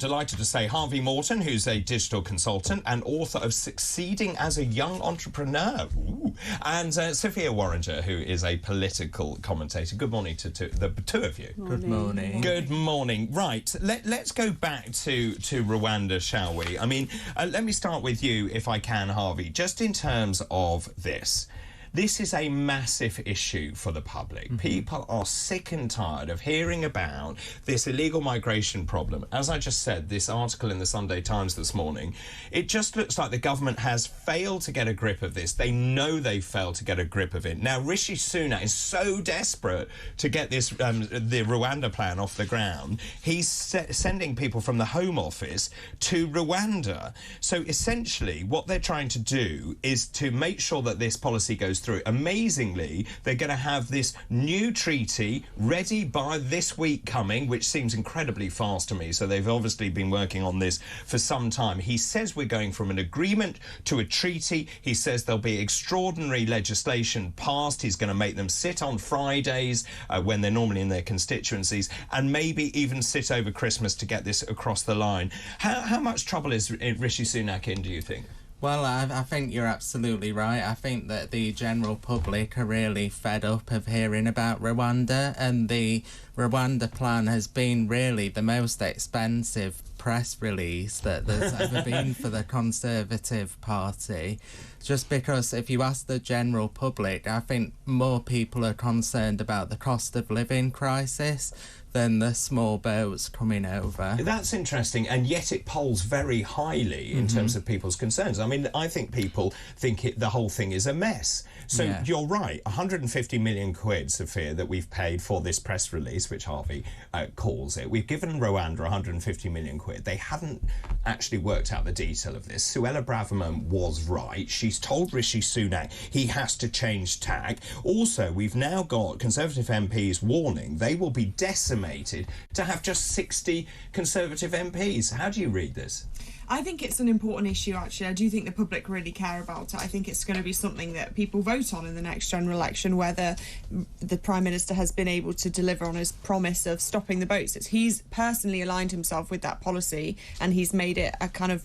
delighted to say Harvey Morton, who's a digital consultant and author of Succeeding as a Young Entrepreneur. Ooh. And Sophia Worringer, who is a political commentator. Good morning to the two of you. Good morning. Good morning. Right, let's go back to Rwanda, shall we? I mean, let me start with you, if I can, Harvey, just in terms of this. This is a massive issue for the public. People are sick and tired of hearing about this illegal migration problem. As I just said, this article in the Sunday Times this morning, it just looks like the government has failed to get a grip of this. They know they've failed to get a grip of it. Now, Rishi Sunak is so desperate to get this the Rwanda plan off the ground, he's sending people from the Home Office to Rwanda. So essentially, what they're trying to do is to make sure that this policy goes through. Amazingly, they're going to have this new treaty ready by this week coming, which seems incredibly fast to me. So they've obviously been working on this for some time. He says we're going from an agreement to a treaty. He says there'll be extraordinary legislation passed. He's going to make them sit on Fridays when they're normally in their constituencies, and maybe even sit over Christmas to get this across the line. How much trouble is Rishi Sunak in, do you think? Well, I think you're absolutely right. I think that the general public are really fed up of hearing about Rwanda, and the Rwanda plan has been really the most expensive press release that there's ever been for the Conservative Party. Just because if you ask the general public, I think more people are concerned about the cost of living crisis than the small boats coming over. That's interesting, and yet it polls very highly in terms of people's concerns. I mean, I think people think the whole thing is a mess. So you're right, 150 million quid, Sophia, that we've paid for this press release, which Harvey calls it. We've given Rwanda 150 million quid. They haven't actually worked out the detail of this. Suella Braverman was right. She's told Rishi Sunak he has to change tack. Also, we've now got Conservative MPs warning they will be decimated to have just 60 Conservative MPs. How do you read this? I think it's an important issue, actually. I do think the public really care about it. I think it's going to be something that people vote on in the next general election, whether the Prime Minister has been able to deliver on his promise of stopping the boats. He's personally aligned himself with that policy, and he's made it a kind of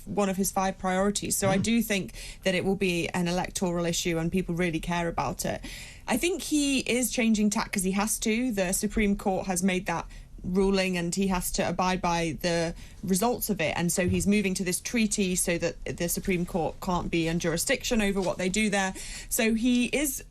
one of his 5 priorities. So I do think that it will be an electoral issue and people really care about it. I think he is changing tack because he has to. The Supreme Court has made that ruling and he has to abide by the results of it, and so he's moving to this treaty so that the Supreme Court can't be in jurisdiction over what they do there. So he is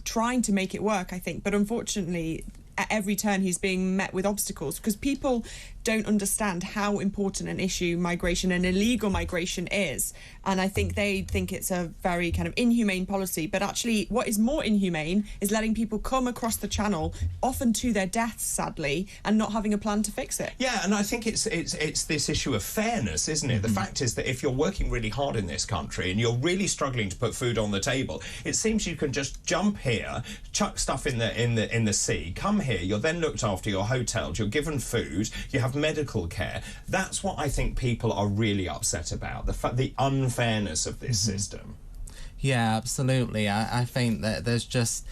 trying to make it work, I think, but unfortunately at every turn he's being met with obstacles because people don't understand how important an issue migration and illegal migration is, and I think they think it's a very kind of inhumane policy, but actually what is more inhumane is letting people come across the channel, often to their deaths sadly, and not having a plan to fix it. Yeah, and I think it's this issue of fairness, isn't it? The fact is that if you're working really hard in this country and you're really struggling to put food on the table, it seems you can just jump here, chuck stuff in the sea, come here, you're then looked after, you're hoteled, you're given food, you have medical care. That's what I think people are really upset about, the unfairness of this system. Yeah, absolutely. I think that there's just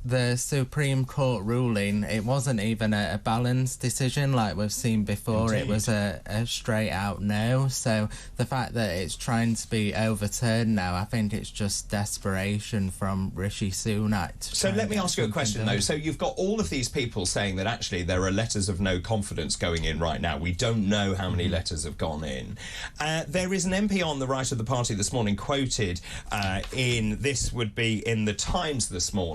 the Supreme Court ruling, it wasn't even a balanced decision like we've seen before. Indeed. It was a straight out no. So the fact that it's trying to be overturned now, I think it's just desperation from Rishi Sunak. So let me ask you a question though. So you've got all of these people saying that actually there are letters of no confidence going in right now. We don't know how many letters have gone in. There is an MP on the right of the party this morning quoted in the Times this morning,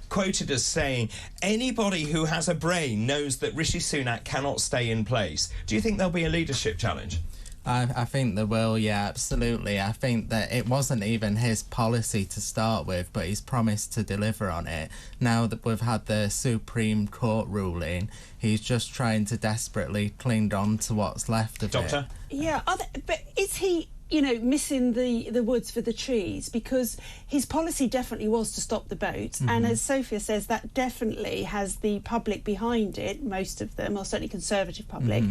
quoted as saying, anybody who has a brain knows that Rishi Sunak cannot stay in place. Do you think there'll be a leadership challenge? I think there will, yeah, absolutely. I think that it wasn't even his policy to start with, but he's promised to deliver on it. Now that we've had the Supreme Court ruling, he's just trying to desperately cling on to what's left of it. Yeah, but is he missing the woods for the trees? Because his policy definitely was to stop the boats, and as Sophia says, that definitely has the public behind it, most of them, or certainly Conservative public.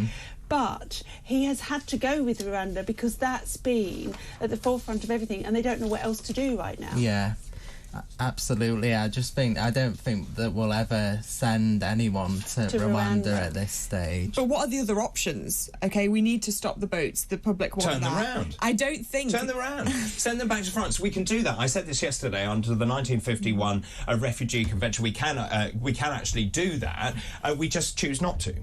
But he has had to go with Rwanda because that's been at the forefront of everything, and they don't know what else to do right now. Yeah. Absolutely. I don't think that we'll ever send anyone to Rwanda at this stage. But what are the other options? Okay, we need to stop the boats. The public want Turn them around. I don't think... Turn them around. Send them back to France. We can do that. I said this yesterday under the 1951 Refugee Convention. We can actually do that. We just choose not to.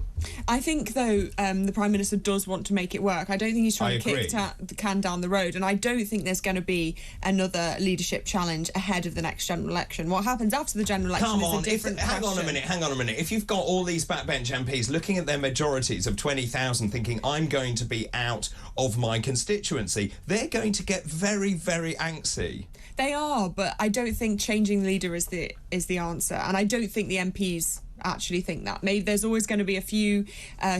I think, though, the Prime Minister does want to make it work. I don't think he's trying to kick the can down the road, and I don't think there's going to be another leadership challenge ahead of the next general election. What happens after the general election is a different question. Hang on a minute. If you've got all these backbench MPs looking at their majorities of 20,000 thinking, I'm going to be out of my constituency, they're going to get very, very angsty. They are, but I don't think changing the leader is the answer, and I don't think the MPs actually think that. Maybe there's always going to be a few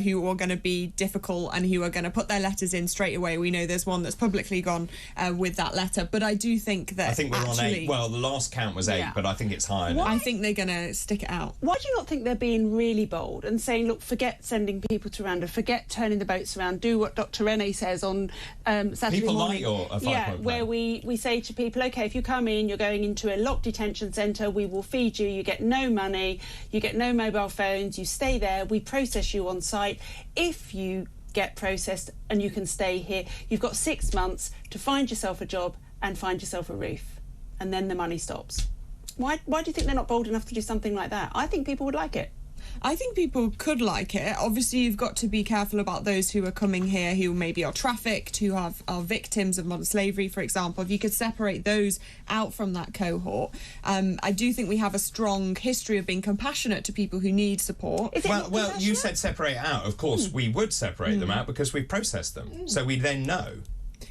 who are going to be difficult and who are going to put their letters in straight away. We know there's one that's publicly gone with that letter, but I do think that I think we're on 8. Well, the last count was 8, but I think it's higher now. I think they're going to stick it out. Why do you not think they're being really bold and saying, look, forget sending people to Rwanda, forget turning the boats around, do what Dr. Rene says on Saturday people morning. People like your 5-point plan. Where we say to people, OK, if you come in, you're going into a locked detention centre, we will feed you, you get no money, you get no mobile phones, you stay there, we process you on site. If you get processed and you can stay here, you've got 6 months to find yourself a job and find yourself a roof, and then the money stops. Why do you think they're not bold enough to do something like that? I think people would like it. I think people could like it. Obviously, you've got to be careful about those who are coming here who maybe are trafficked, who are victims of modern slavery, for example. If you could separate those out from that cohort, I do think we have a strong history of being compassionate to people who need support. Well, you said separate out. Of course, we would separate them out because we've processed them. So we then know.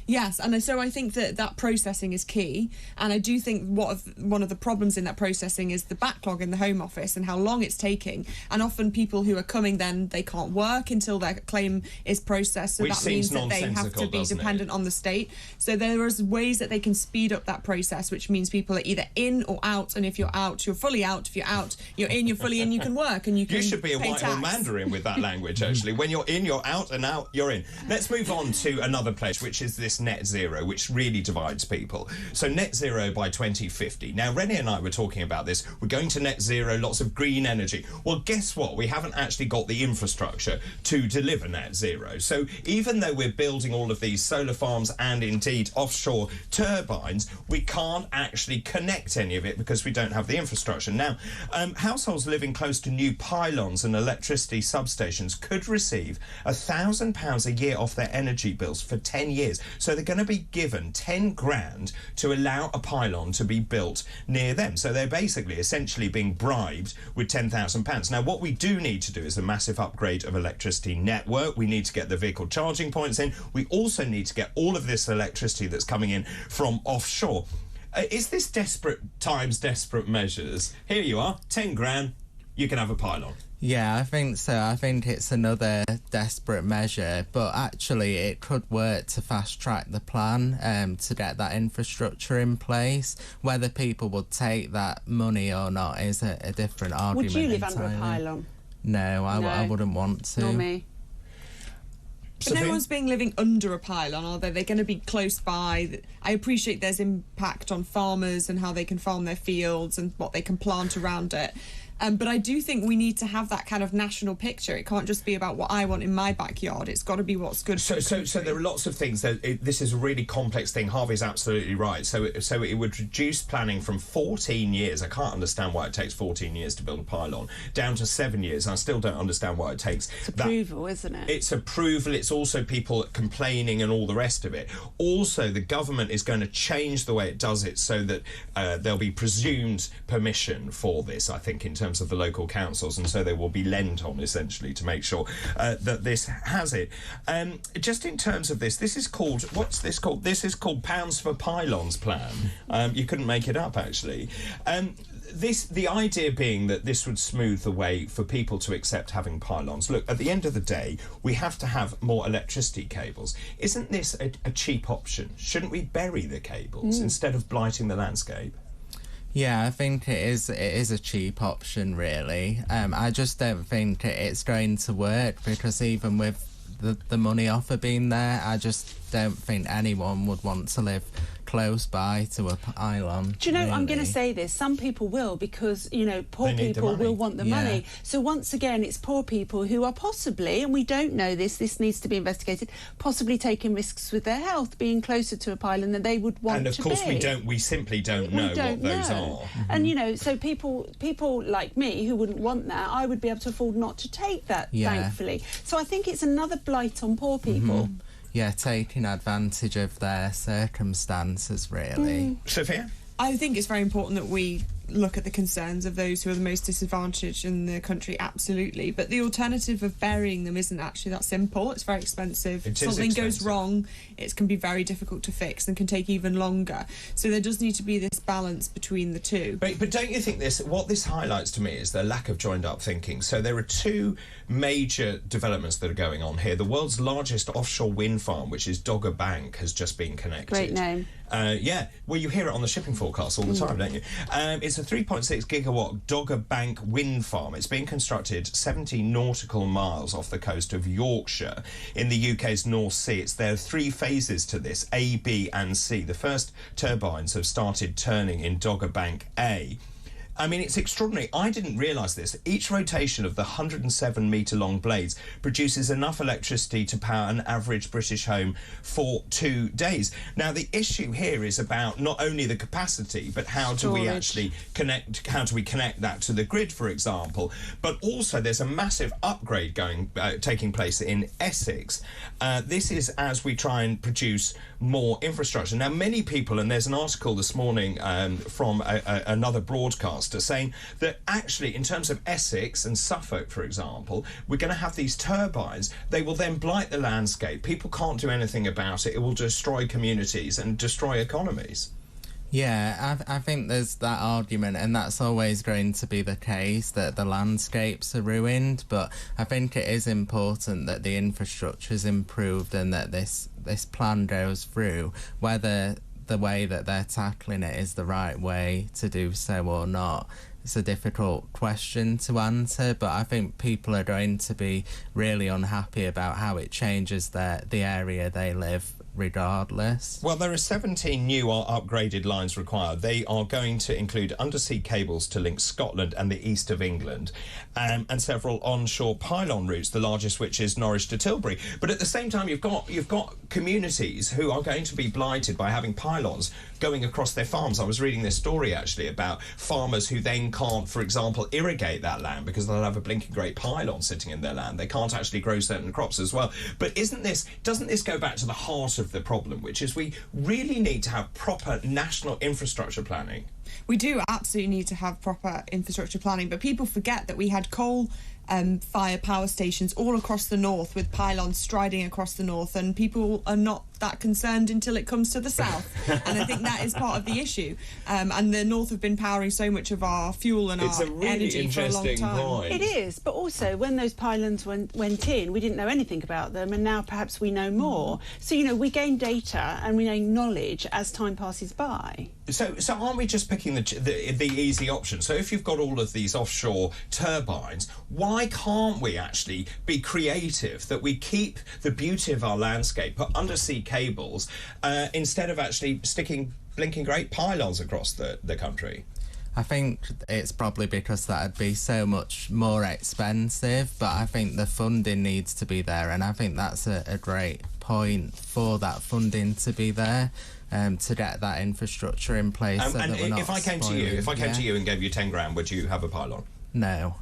Yes, and so I think that processing is key, and I do think one of the problems in that processing is the backlog in the Home Office and how long it's taking, and often people who are coming then they can't work until their claim is processed, so which that means that they have to be dependent on the state. So there is ways that they can speed up that process, which means people are either in or out, and if you're out, you're fully out. If you're out, you're in, you're fully in, you can work and you can. You should be a pay Whitehall tax. Mandarin with that language, actually. When you're in, you're out, and out, you're in. Let's move on to another pledge, which is this net zero, which really divides people. So net zero by 2050. Now, Rennie and I were talking about this. We're going to net zero, lots of green energy. Well, guess what? We haven't actually got the infrastructure to deliver net zero. So even though we're building all of these solar farms and indeed offshore turbines, we can't actually connect any of it because we don't have the infrastructure. Now, households living close to new pylons and electricity substations could receive £1,000 a year off their energy bills for 10 years. So they're going to be given 10 grand to allow a pylon to be built near them. So they're basically essentially being bribed with £10,000. Now, what we do need to do is a massive upgrade of electricity network. We need to get the vehicle charging points in. We also need to get all of this electricity that's coming in from offshore. Is this desperate times, desperate measures? Here you are, 10 grand, you can have a pylon. Yeah, I think so. I think it's another desperate measure, but actually it could work to fast-track the plan to get that infrastructure in place. Whether people would take that money or not is a different argument. Would you live entirely. under a pylon? No, I wouldn't want to. Nor me. But no one's being living under a pylon, are they? They're going to be close by. I appreciate there's impact on farmers and how they can farm their fields and what they can plant around it. But I do think we need to have that kind of national picture. It can't just be about what I want in my backyard. It's got to be what's good for the country. So there are lots of things. This is a really complex thing. Harvey's absolutely right. So it would reduce planning from 14 years. I can't understand why it takes 14 years to build a pylon, down to 7 years. I still don't understand why it takes. It's approval, isn't it? It's approval. It's also people complaining and all the rest of it. Also, the government is going to change the way it does it so that there'll be presumed permission for this, I think, in terms of the local councils, and so they will be lent on essentially to make sure that this has it. Just in terms of this is called, what's this called? This is called Pounds for Pylons plan. You couldn't make it up, actually. The idea being that this would smooth the way for people to accept having pylons. Look, at the end of the day, we have to have more electricity cables. Isn't this a cheap option? Shouldn't we bury the cables instead of blighting the landscape? Yeah, I think it is a cheap option, really. I just don't think it's going to work, because even with the money offer being there, I just don't think anyone would want to live close by to a pylon. Do you know, really. I'm going to say this, some people will, because, you know, poor They need the people money. will want the Yeah. money. So once again, it's poor people who are possibly, and we don't know this needs to be investigated, possibly taking risks with their health, being closer to a pylon than they would want to be. And of course we simply don't know what those are. And, you know, so people like me who wouldn't want that, I would be able to afford not to take that, thankfully. So I think it's another blight on poor people. Yeah, taking advantage of their circumstances, really. Sophia? I think it's very important that we look at the concerns of those who are the most disadvantaged in the country, absolutely. But the alternative of burying them isn't actually that simple. It's very expensive. If something goes wrong, it can be very difficult to fix and can take even longer. So there does need to be this balance between the two. But don't you think what this highlights to me is the lack of joined-up thinking? So there are two major developments that are going on here. The world's largest offshore wind farm, which is Dogger Bank, has just been connected. Great name. Yeah, well, you hear it on the shipping forecast all the time, don't you? It's a 3.6 gigawatt Dogger Bank wind farm. It's being constructed 70 nautical miles off the coast of Yorkshire in the UK's North Sea. There are three phases to this, A, B and C. The first turbines have started turning in Dogger Bank A. I mean, it's extraordinary. I didn't realise this. Each rotation of the 107-metre-long blades produces enough electricity to power an average British home for 2 days. Now, the issue here is about not only the capacity, but how do we actually connect that to the grid, for example. But also, there's a massive upgrade taking place in Essex. This is as we try and produce more infrastructure. Now, many people, and there's an article this morning from another broadcaster saying that actually in terms of Essex and Suffolk, for example, we're going to have these turbines. They will then blight the landscape. People can't do anything about it. It will destroy communities and destroy economies. Yeah, I think there's that argument, and that's always going to be the case, that the landscapes are ruined, but I think it is important that the infrastructure is improved and that this plan goes through. Whether the way that they're tackling it is the right way to do so or not, it's a difficult question to answer, but I think people are going to be really unhappy about how it changes the area they live regardless. Well, there are 17 new or upgraded lines required. They are going to include undersea cables to link Scotland and the east of England, and several onshore pylon routes, the largest which is Norwich to Tilbury. But at the same time, you've got communities who are going to be blighted by having pylons going across their farms. I was reading this story actually about farmers who then can't, for example, irrigate that land because they'll have a blinking great pylon sitting in their land. They can't actually grow certain crops as well. But doesn't this go back to the heart of the problem, which is we really need to have proper national infrastructure planning? We do absolutely need to have proper infrastructure planning, but people forget that we had coal fire power stations all across the north with pylons striding across the north, and people are not that concerned until it comes to the south. And I think that is part of the issue. And the north have been powering so much of our fuel and It's our a really energy for a long interesting time. point. It is, but also when those pylons went in, we didn't know anything about them, and now perhaps we know more. So, you know, we gain data and we gain knowledge as time passes by. So aren't we just picking the easy option? So if you've got all of these offshore turbines, why can't we actually be creative, that we keep the beauty of our landscape, put undersea cables, instead of actually sticking blinking great pylons across the country? I think it's probably because that'd be so much more expensive, but I think the funding needs to be there, and I think that's a great point for that funding to be there, to get that infrastructure in place. So and that we're not if I came to you and gave you 10 grand, would you have a pylon? No.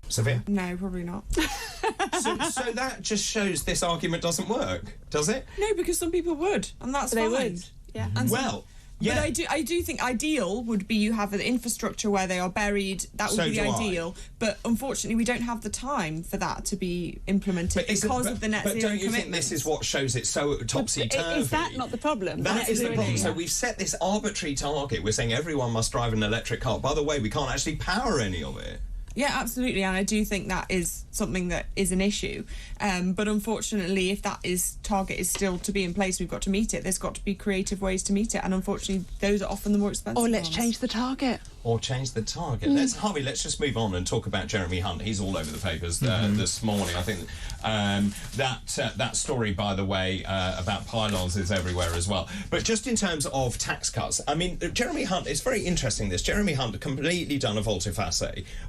Sophia? No, probably not. So that just shows this argument doesn't work, does it? No, because some people would, and that's They fine. would, yeah. And Well, yeah. But I do think ideal would be you have an infrastructure where they are buried. That would So be the do I. ideal. But unfortunately, we don't have the time for that to be implemented because of the net zero But don't you think commitments. this is what shows it so topsy-turvy? Is that not the problem? That is the problem. Absolutely. So we've set this arbitrary target. We're saying everyone must drive an electric car. By the way, we can't actually power any of it. Yeah, absolutely, and I do think that is something that is an issue. But unfortunately, if that target is still to be in place, we've got to meet it. There's got to be creative ways to meet it, and unfortunately, those are often the more expensive Or let's ones. change the target. Or change the target. Let's just move on and talk about Jeremy Hunt. He's all over the papers this morning. I think that story, by the way, about pylons is everywhere as well. But just in terms of tax cuts, I mean, Jeremy Hunt, it's very interesting this. Jeremy Hunt completely done a volte-face.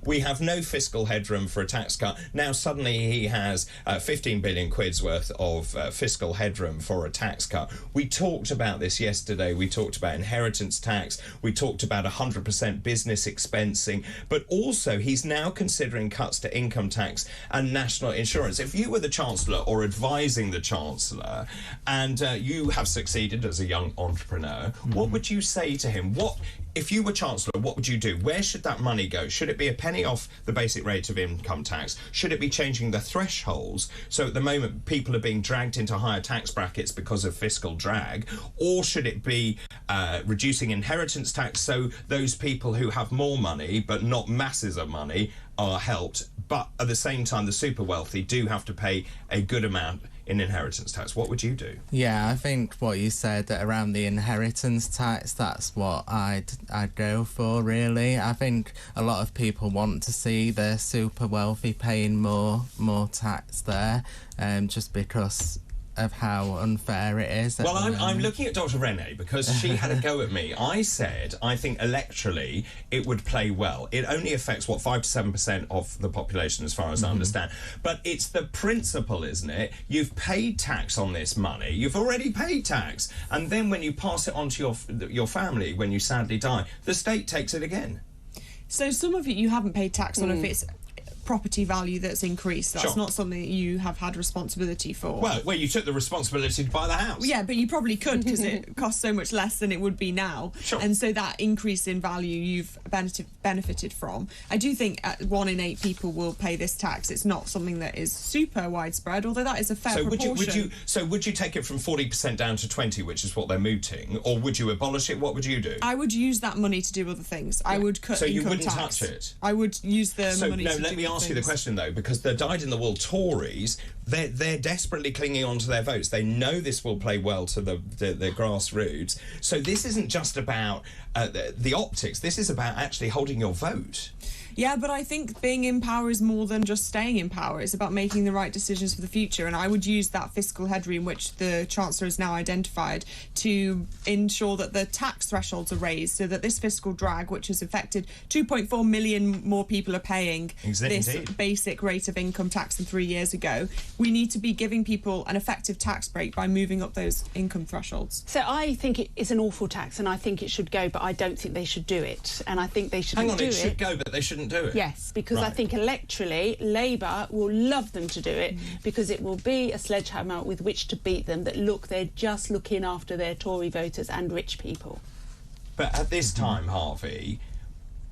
We have no fiscal headroom for a tax cut. Now suddenly he has 15 billion quid's worth of fiscal headroom for a tax cut. We talked about this yesterday. We talked about inheritance tax. We talked about 100% business expensing. But also he's now considering cuts to income tax and national insurance. If you were the Chancellor or advising the Chancellor and you have succeeded as a young entrepreneur, what would you say to him? If you were Chancellor, what would you do? Where should that money go? Should it be a penny off the basic rate of income tax? Should it be changing the thresholds? So at the moment, people are being dragged into higher tax brackets because of fiscal drag. Or should it be reducing inheritance tax so those people who have more money but not masses of money are helped? But at the same time, the super wealthy do have to pay a good amount in inheritance tax. What would you do? Yeah, I think what you said around the inheritance tax, that's what I'd go for, really. I think a lot of people want to see the super wealthy paying more tax there, just because of how unfair it is. Well, I'm looking at Dr. Renee because she had a go at me. I said, I think electorally it would play well. It only affects, 5 to 7% of the population as far as I understand. But it's the principle, isn't it? You've paid tax on this money. You've already paid tax. And then when you pass it on to your family, when you sadly die, the state takes it again. So some of it you haven't paid tax on if it's property value that's increased. That's Sure. not something that you have had responsibility for. Well, you took the responsibility to buy the house. Yeah, but you probably could because it costs so much less than it would be now. Sure. And so that increase in value you've benefited from. I do think 1 in 8 people will pay this tax. It's not something that is super widespread, although that is a fair proportion. Would you take it from 40% down to 20, which is what they're mooting, or would you abolish it? What would you do? I would use that money to do other things. I would cut income tax. So you wouldn't touch it? I would use the money to do let me ask you the things. question, though, because the dyed-in-the-wool Tories, they're desperately clinging on to their votes. They know this will play well to the grassroots. So this isn't just about the optics. This is about actually holding your vote. Yeah, but I think being in power is more than just staying in power. It's about making the right decisions for the future. And I would use that fiscal headroom, which the Chancellor has now identified, to ensure that the tax thresholds are raised so that this fiscal drag, which has affected 2.4 million more people are paying this basic rate of income tax than 3 years ago. We need to be giving people an effective tax break by moving up those income thresholds. So I think it is an awful tax and I think it should go, but I don't think they should do it. And I think they shouldn't do it. Hang on, it should go, but they shouldn't do it. Yes, because I Right. think electorally, Labour will love them to do it because it will be a sledgehammer with which to beat them that, look, they're just looking after their Tory voters and rich people. But at this time, Harvey,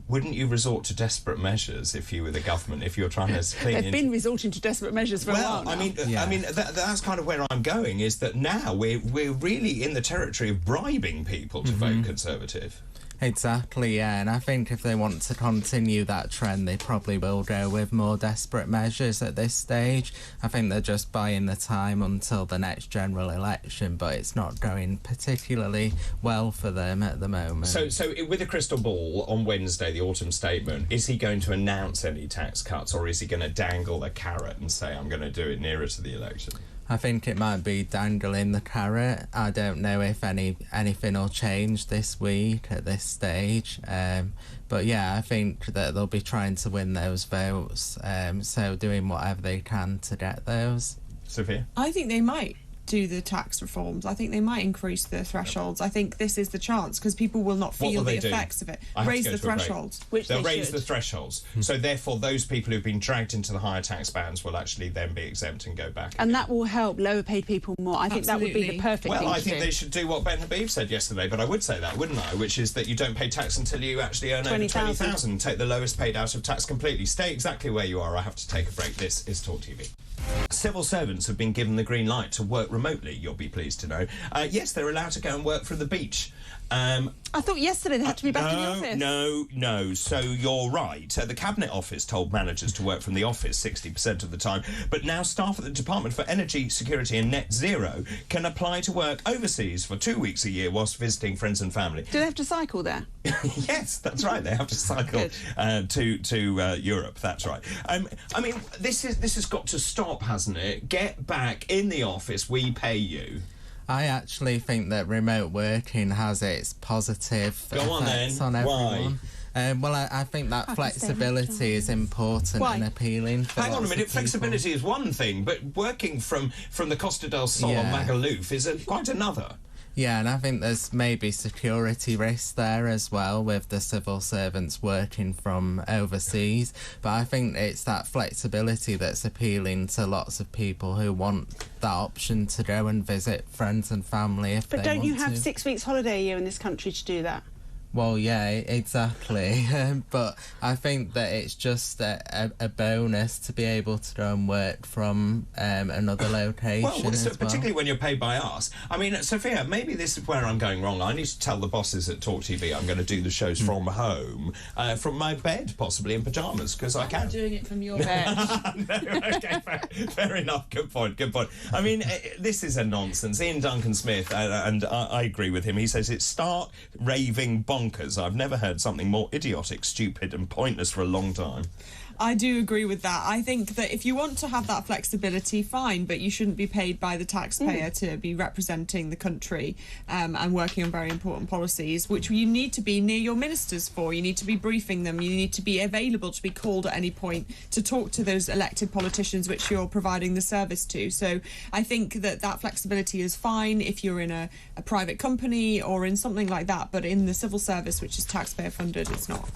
wouldn't you resort to desperate measures if you were the government, if you're trying to clean They've been resorting to desperate measures for a while now. I mean, that's kind of where I'm going, is that now we're really in the territory of bribing people to vote Conservative. Exactly, yeah, and I think if they want to continue that trend, they probably will go with more desperate measures at this stage. I think they're just buying the time until the next general election, but it's not going particularly well for them at the moment. So with a crystal ball on Wednesday, the autumn statement, is he going to announce any tax cuts, or is he going to dangle a carrot and say, I'm going to do it nearer to the election? I think it might be dangling the carrot. I don't know if anything will change this week at this stage. But yeah, I think that they'll be trying to win those votes. So doing whatever they can to get those. Sophia? I think they might do the tax reforms. I think they might increase the thresholds. I think this is the chance because people will not feel the effects of it. Raise the thresholds. They'll raise the thresholds. So therefore those people who've been dragged into the higher tax bands will actually then be exempt and go back. And that will help lower paid people more. I think that would be the perfect thing to do. Well, I think they should do what Ben Habib said yesterday, but I would say that, wouldn't I? Which is that you don't pay tax until you actually earn over 20,000. Take the lowest paid out of tax completely. Stay exactly where you are. I have to take a break. This is TalkTV. Civil servants have been given the green light to work remotely, you'll be pleased to know. Yes, they're allowed to go and work from the beach. I thought yesterday they had to be back in the office. No. So you're right. The Cabinet Office told managers to work from the office 60% of the time, but now staff at the Department for Energy, Security and Net Zero can apply to work overseas for 2 weeks a year whilst visiting friends and family. Do they have to cycle there? Yes, that's right. They have to cycle to Europe. That's right. I mean, this has got to stop, hasn't it? Get back in the office. We pay you. I actually think that remote working has its positive effects on everyone. Well, I think that flexibility is important and appealing. Hang on a minute, flexibility is one thing, but working from the Costa del Sol on Magaluf is quite another. Yeah, and I think there's maybe security risks there as well with the civil servants working from overseas. But I think it's that flexibility that's appealing to lots of people who want that option to go and visit friends and family if they want to. But don't you have 6 weeks holiday a year in this country to do that? Well, yeah, exactly. But I think that it's just a bonus to be able to go and work from another location particularly when you're paid by us. I mean, Sophia, maybe this is where I'm going wrong. I need to tell the bosses at TalkTV I'm going to do the shows from home, from my bed, possibly in pyjamas, because I can. I'm doing it from your bed. Okay, fair enough. Good point. I mean, this is a nonsense. Ian Duncan Smith, and I agree with him, he says it's stark, raving bonkers. I've never heard something more idiotic, stupid and pointless for a long time. I do agree with that. I think that if you want to have that flexibility, fine, but you shouldn't be paid by the taxpayer to be representing the country and working on very important policies, which you need to be near your ministers for. You need to be briefing them. You need to be available to be called at any point to talk to those elected politicians which you're providing the service to. So I think that flexibility is fine if you're in a private company or in something like that, but in the civil service, which is taxpayer funded, it's not.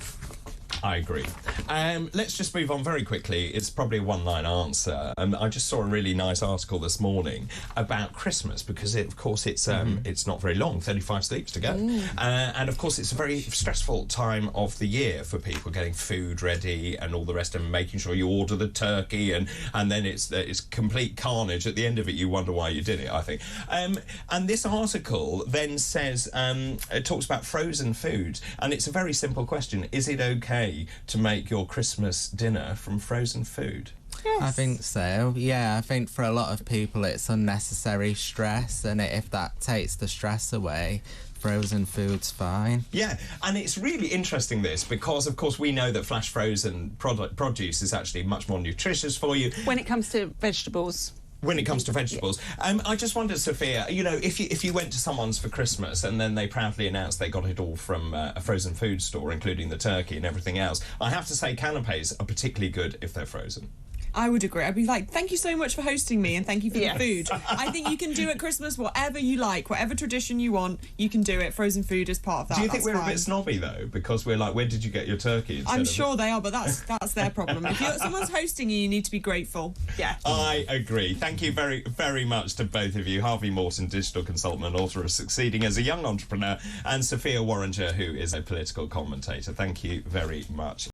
I agree. Let's just move on very quickly. It's probably a one-line answer. I just saw a really nice article this morning about Christmas because, of course, it's not very long, 35 sleeps to go. And, of course, it's a very stressful time of the year for people getting food ready and all the rest and making sure you order the turkey and then it's complete carnage. At the end of it, you wonder why you did it, I think. And this article then says, it talks about frozen foods, and it's a very simple question. Is it okay to make your Christmas dinner from frozen food? Yes. I think so. Yeah, I think for a lot of people it's unnecessary stress, and if that takes the stress away, frozen food's fine. Yeah, and it's really interesting this because, of course, we know that flash frozen produce is actually much more nutritious for you. When it comes to vegetables. When it comes to vegetables. I just wondered, Sophia, you know, if you went to someone's for Christmas and then they proudly announced they got it all from a frozen food store, including the turkey and everything else, I have to say canapes are particularly good if they're frozen. I would agree. I'd be like, thank you so much for hosting me and thank you for the food. I think you can do at Christmas whatever you like, whatever tradition you want, you can do it. Frozen food is part of that. Do you think we're a bit snobby, though? Because we're like, where did you get your turkey? I'm sure they are, but that's their problem. If someone's hosting you, you need to be grateful. Yeah. I agree. Thank you very, very much to both of you. Harvey Morton, digital consultant and author of Succeeding as a Young Entrepreneur, and Sophia Worringer, who is a political commentator. Thank you very much.